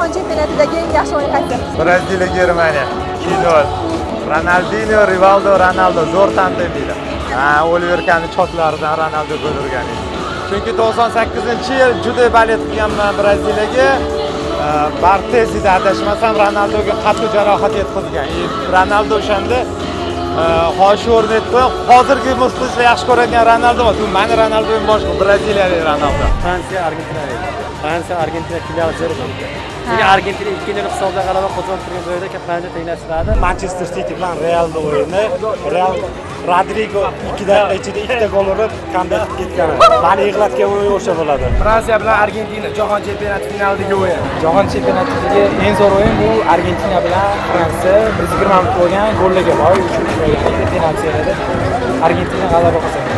Jahon chempionatidagi eng yaxshi o'yin qaysi? Braziliya Germaniya 2-0. Ronaldinho, Rivaldo, Ronaldo zo'r tandim deydi. Oliver Kahnni chotlaridan Ronaldo gol urgan edi. Chunki 98-yil juda balet qilganman Braziliyaga. Bartezida adashmasam Ronaldoga qattiq jarohat yetkazgan. Ronaldo o'shanda hoshi o'rnatdi. Hozirgi muxlislar yaxshi ko'radigan Ronaldo emas. Bu meni Ronaldoim boshqa, Braziliyalik Ronaldo. Fransiya Argentina filiali 0 bo'ldi. Chunki Argentina 2-0 hisobda g'alaba qozonib turgan joyda Fransiya tenglashtiradi. Manchester City bilan Realda o'yini. Real Rodrigo 2 daqiqa ichida 2 ta gol urib, comeback ketgan. Meni yig'latgan o'yin o'sha bo'ladi. Fransiya bilan Argentina Jahon chempionati finalidagi o'yin. Jahon chempionatidagi eng zo'r o'yin bu Argentina bilan Fransiya 120 minut bo'lgan gollarga boy uchrashuv bo'lgan. Penaltilarda Argentina g'alaba qozondi.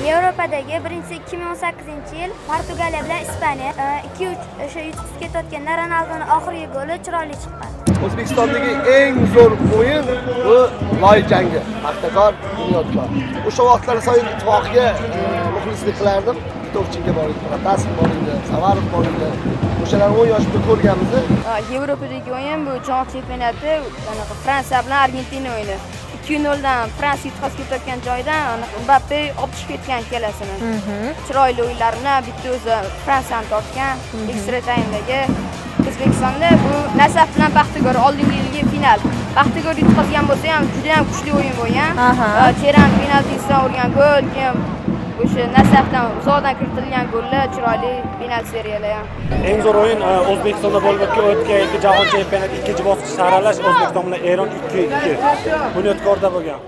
Yevropadagi birinchisi 2018-yil Portugaliya bilan Ispaniya 2-3 o'sha yutqizib ketayotganda Ronaldoning oxirgi goli chiroyli chiqqan. O'zbekistondagi eng zo'r o'yin bu loy jangi. Paxtakor, Bunyodkor. O'sha vaqtlar Sovet ittifoqiga muxlislik qilardim. Tovchiga bor edi, Protasov bor edi, Savarov bor edi. O'shalarni 10 yoshda ko'rganmiz. Yevropadagi o'yin bu jahon chempionati, Fransiya bilan Argentina o'yini. 2-0 dan Fransiya yutqazib ketayotgan joydan Mbappe olib tushib ketgan ikkalasini. Chiroyli o'yinlarni bitta o'zi Fransiyani tortgan extra timedagi. O'zbekistonda bu Nasaf bilan Paxtakor oldingi yilgi final. Paxtakor yutqazgan bo'lsa ham juda ham kuchli o'yin bo'lgan. Cheran penaltisidan urgan gol, keyin o'sha Nasafdan uzoqdan kiritilgan gollar chiroyli penalti seriyalar ham. Eng zo'r o'yin O'zbekistonda bo'lib o'tgan Jahon chempionati ikkinchi bosqich saralash O'zbekiston bilan Eron 2-2. Bunyodkorda bo'lgan.